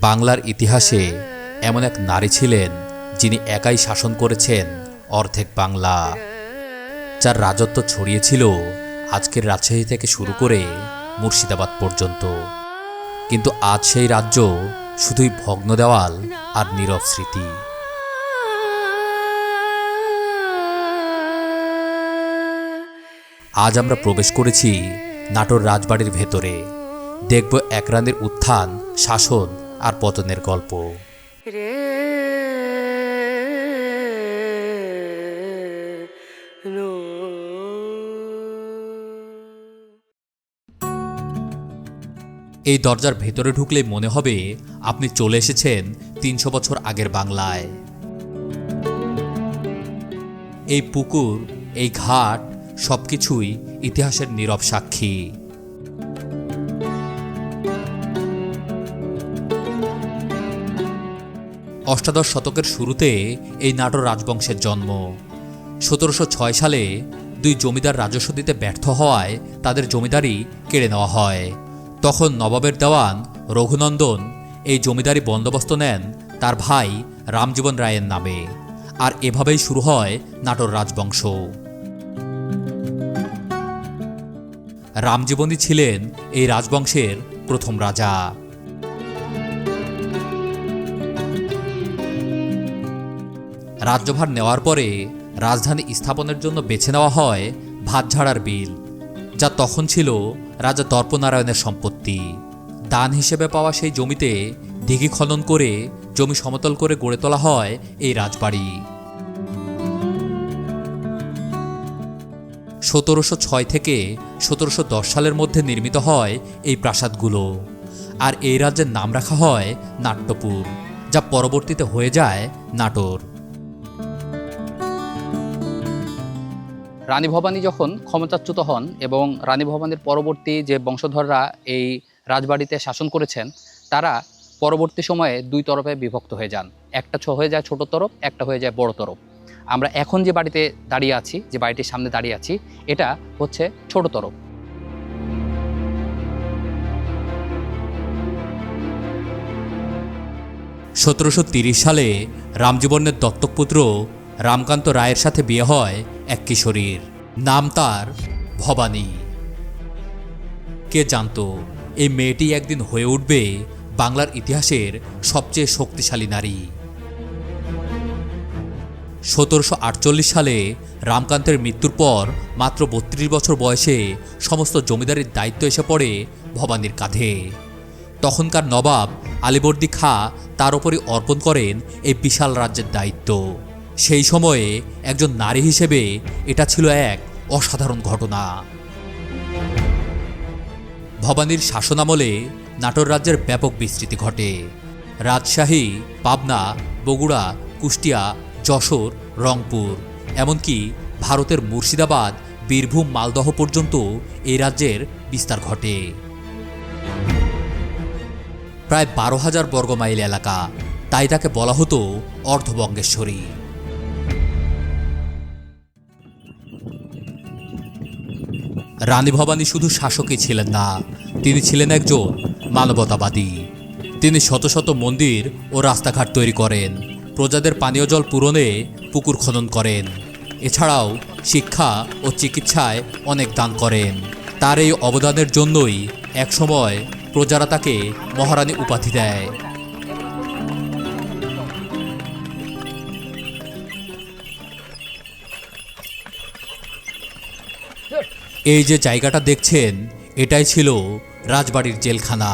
বাংলার ইতিহাসে এমন এক নারী ছিলেন যিনি একাই শাসন করেছেন অর্ধেক বাংলা, যার রাজত্ব ছড়িয়েছিল আজকের রাজশাহী থেকে শুরু করে মুর্শিদাবাদ পর্যন্ত। কিন্তু আজ সেই রাজ্য শুধুই ভগ্ন দেওয়াল আর নীরব স্মৃতি। আজ আমরা প্রবেশ করেছি নাটোর রাজবাড়ির ভেতরে। দেখব এক রানীর উত্থান, শাসন আর পতনের গল্প। এই দরজার ভেতরে ঢুকলেই মনে হবে আপনি চলে এসেছেন ৩০০ বছর আগের বাংলায়। এই পুকুর, এই ঘাট সবকিছুই ইতিহাসের নীরব সাক্ষী। অষ্টাদশ শতকের শুরুতে এই নাটোর রাজবংশের জন্ম। ১৭০৬ সালে দুই জমিদার রাজস্ব দিতে ব্যর্থ হওয়ায় তাদের জমিদারি কেড়ে নেওয়া হয়। তখন নবাবের দেওয়ান রঘুনন্দন এই জমিদারি বন্দোবস্ত নেন তার ভাই রামজীবন রায়ের নামে, আর এভাবেই শুরু হয় নাটোর রাজবংশ। রামজীবনই ছিলেন এই রাজবংশের প্রথম রাজা। রাজ্যভার নেওয়ার পরে রাজধানী স্থাপনের জন্য বেছে নেওয়া হয় ভাতঝাড়ার বিল, যা তখন ছিল রাজা দর্পনারায়ণের সম্পত্তি। দান হিসেবে পাওয়া সেই জমিতে দিঘি খনন করে জমি সমতল করে গড়ে তোলা হয় এই রাজবাড়ি। ১৭০৬ থেকে ১৭১০ সালের মধ্যে নির্মিত হয় এই প্রাসাদগুলো, আর এই রাজ্যের নাম রাখা হয় নাট্যপুর, যা পরবর্তীতে হয়ে যায় নাটোর। রানী ভবানী যখন ক্ষমতাচ্যুত হন এবং রানী ভবানীর পরবর্তী যে বংশধররা এই রাজবাড়িতে শাসন করেছেন, তারা পরবর্তী সময়ে দুই তরফে বিভক্ত হয়ে যান। একটা হয়ে যায় ছোট তরফ, একটা হয়ে যায় বড় তরফ। আমরা এখন যে বাড়িতে দাঁড়িয়ে আছি, যে বাড়িটির সামনে দাঁড়িয়ে আছি, এটা হচ্ছে ছোট তরফ। '১৭৩০ সালে রামজীবনের দত্তক পুত্র রামকান্ত রায়ের সাথে বিয়ে হয় এক কিশোরীর। নাম তার ভবানী। কে জানতো এই মেয়েটি একদিন হয়ে উঠবে বাংলার ইতিহাসের সবচেয়ে শক্তিশালী নারী। ১৭৪৮ সালে রামকান্তের মৃত্যুর পর মাত্র ৩২ বছর বয়সে সমস্ত জমিদারির দায়িত্ব এসে পড়ে ভবানীর কাঁধে। তখনকার নবাব আলীবর্দী খাঁ তার উপরই অর্পণ করেন এই বিশাল রাজ্যের দায়িত্ব। সেই সময়ে একজন নারী হিসেবে এটা ছিল এক অসাধারণ ঘটনা। ভবানীর শাসনামলে নাটোর রাজ্যের ব্যাপক বিস্তৃতি ঘটে। রাজশাহী, পাবনা, বগুড়া, কুষ্টিয়া, যশোর, রংপুর, এমনকি ভারতের মুর্শিদাবাদ, বীরভূম, মালদহ পর্যন্ত এই রাজ্যের বিস্তার ঘটে। প্রায় ১২,০০০ বর্গমাইল এলাকা, তাই তাকে বলা হতো অর্ধবঙ্গেশ্বরী। রানী ভবানী শুধু শাসকই ছিলেন না, তিনি ছিলেন একজন মানবতাবাদী। তিনি শত শত মন্দির ও রাস্তাঘাট তৈরি করেন, প্রজাদের পানীয় জল পূরণে পুকুর খনন করেন। এছাড়াও শিক্ষা ও চিকিৎসায় অনেক দান করেন। তার এই অবদানের জন্যই একসময় প্রজারা তাকে মহারানী উপাধি দেয়। এই যে জায়গাটা দেখছেন, এটাই ছিল রাজবাড়ির জেলখানা।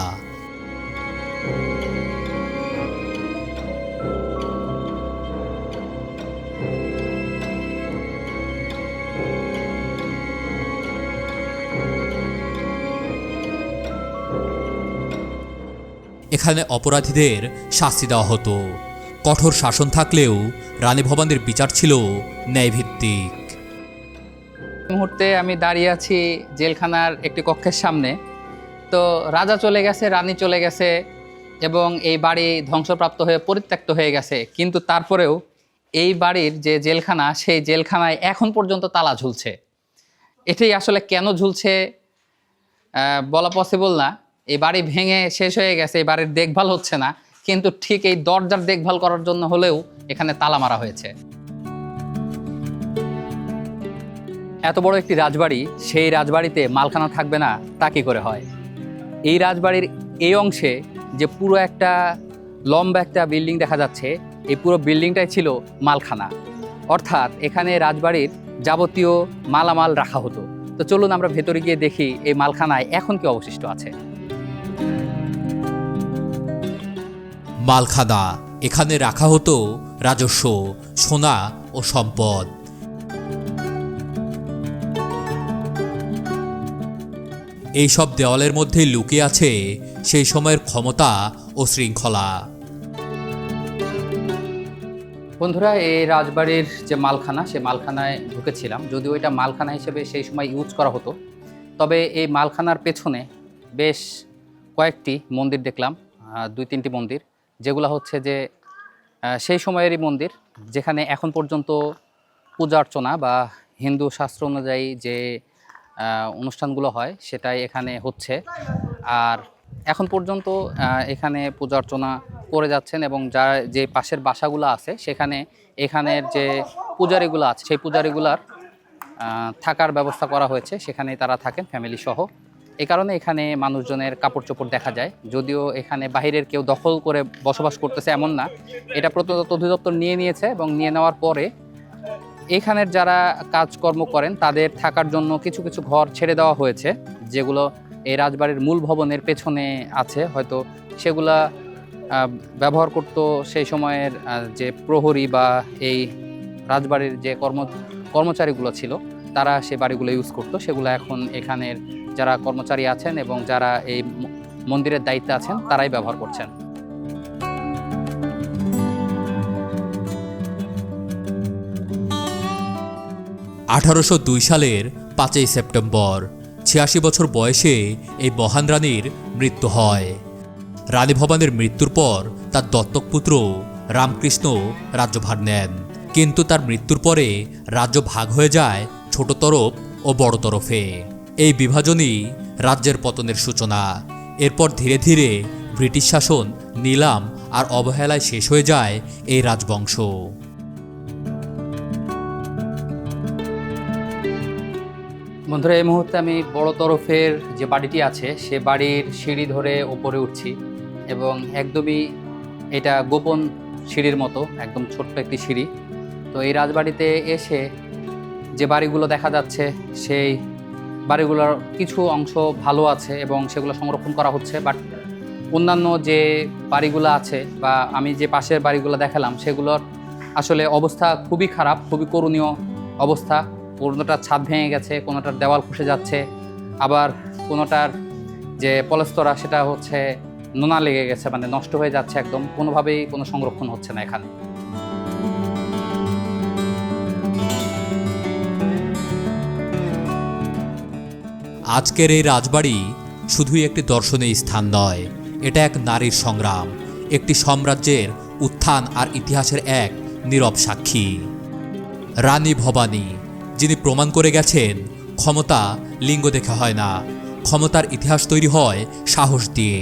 এখানে অপরাধীদের শাস্তি দেওয়া হতো। কঠোর শাসন থাকলেও রানী ভবানীর বিচার ছিল ন্যায়ভিত্তিক। এই মুহূর্তে আমি দাঁড়িয়ে আছি জেলখানার একটি কক্ষের সামনে। তো রাজা চলে গেছে, রানী চলে গেছে এবং এই বাড়ি ধ্বংসপ্রাপ্ত হয়ে পরিত্যক্ত হয়ে গেছে, কিন্তু তারপরেও এই বাড়ির যে জেলখানা, সেই জেলখানায় এখন পর্যন্ত তালা ঝুলছে। এটাই আসলে কেন ঝুলছে বলা পসিবল না। এই বাড়ি ভেঙে শেষ হয়ে গেছে, এই বাড়ির দেখভাল হচ্ছে না, কিন্তু ঠিক এই দরজার দেখভাল করার জন্য হলেও এখানে তালা মারা হয়েছে। এত বড় একটি রাজবাড়ি, সেই রাজবাড়িতে মালখানা থাকবে না তা কি করে হয়? এই রাজবাড়ির এই অংশে যে পুরো একটা লম্বা একটা বিল্ডিং দেখা যাচ্ছে, এই পুরো বিল্ডিংটাই ছিল মালখানা। অর্থাৎ এখানে রাজবাড়ির যাবতীয় মালামাল রাখা হতো। তো চলুন আমরা ভেতরে গিয়ে দেখি এই মালখানায় এখন কি অবশিষ্ট আছে। মালখানা, এখানে রাখা হতো রাজস্ব, সোনা ও সম্পদ। এইসব দেওয়ালের মধ্যে লুকিয়ে আছে সেই সময়ের ক্ষমতা ও শৃঙ্খলা। বন্ধুরা, এই রাজবাড়ির যে মালখানা, সে মালখানায় ঢুকেছিলাম। যদিও এটা মালখানা হিসেবে সেই সময় ইউজ করা হতো, তবে এই মালখানার পেছনে বেশ কয়েকটি মন্দির দেখলাম, 2-3টি মন্দির, যেগুলো হচ্ছে যে সেই সময়েরই মন্দির, যেখানে এখন পর্যন্ত পূজা অর্চনা বা হিন্দু শাস্ত্র অনুযায়ী যে অনুষ্ঠানগুলো হয় সেটাই এখানে হচ্ছে। আর এখন পর্যন্ত এখানে পূজা অর্চনা করে যাচ্ছেন, এবং যে পাশের বাসাগুলো আছে সেখানে এখানের যে পূজারীগুলো আছে সেই পূজারীগুলার থাকার ব্যবস্থা করা হয়েছে, সেখানে তারা থাকেন ফ্যামিলি সহ। এই কারণে এখানে মানুষজনের কাপড় চোপড় দেখা যায়। যদিও এখানে বাহিরের কেউ দখল করে বসবাস করতেছে এমন না, এটা প্রত্নতত্ত্ব অধিদপ্তর নিয়ে নিয়েছে, এবং নিয়ে নেওয়ার পরে এখানের যারা কাজকর্ম করেন তাদের থাকার জন্য কিছু কিছু ঘর ছেড়ে দেওয়া হয়েছে, যেগুলো এই রাজবাড়ির মূল ভবনের পেছনে আছে। হয়তো সেগুলা ব্যবহার করত সেই সময়ের যে প্রহরী বা এই রাজবাড়ির যে কর্মচারীগুলো ছিল, তারা সে বাড়িগুলো ইউজ করতো। সেগুলো এখন এখানের যারা কর্মচারী আছেন এবং যারা এই মন্দিরের দায়িত্বে আছেন তারাই ব্যবহার করছেন। 1802 সালের 5ই সেপ্টেম্বর 86 বছর বয়সে এই মহান রানীর মৃত্যু হয়। রানী ভবানীর মৃত্যুর পর তার দত্তক পুত্র রামকৃষ্ণ রাজ্যভার নেন, কিন্তু তার মৃত্যুর পরে রাজ্য ভাগ হয়ে যায় ছোট তরফ ও বড় তরফে। এই বিভাজনই রাজ্যের পতনের সূচনা। এরপর ধীরে ধীরে ব্রিটিশ শাসন, নিলাম আর অবহেলায় শেষ হয়ে যায় এই রাজবংশ। বন্ধুরা, এই মুহূর্তে আমি বড় তরফের যে বাড়িটি আছে সে বাড়ির সিঁড়ি ধরে ওপরে উঠছি, এবং একদমই এটা গোপন সিঁড়ির মতো, একদম ছোট্ট একটি সিঁড়ি। তো এই রাজবাড়িতে এসে যে বাড়িগুলো দেখা যাচ্ছে সেই বাড়িগুলোর কিছু অংশ ভালো আছে এবং সেগুলো সংরক্ষণ করা হচ্ছে, বাট অন্যান্য যে বাড়িগুলো আছে বা আমি যে পাশের বাড়িগুলো দেখালাম সেগুলোর আসলে অবস্থা খুবই খারাপ, খুবই করুণীয় অবস্থা। কোনোটার ছাদ ভেঙে গেছে, কোনোটার দেওয়াল খসে যাচ্ছে, আবার কোনোটার যে পলেস্তরা সেটা হচ্ছে নোনা লেগে গেছে, মানে নষ্ট হয়ে যাচ্ছে একদম। কোনোভাবেই কোনো সংরক্ষণ হচ্ছে না এখানে। আজকের এই রাজবাড়ি শুধুই একটি দর্শনীয় স্থান নয়, এটা এক নারীর সংগ্রাম, একটি সাম্রাজ্যের উত্থান আর ইতিহাসের এক নীরব সাক্ষী। রানী ভবানী, যিনি প্রমাণ করে গেছেন ক্ষমতা লিঙ্গ দেখে হয় না, ক্ষমতার ইতিহাস তৈরি হয় সাহস দিয়ে।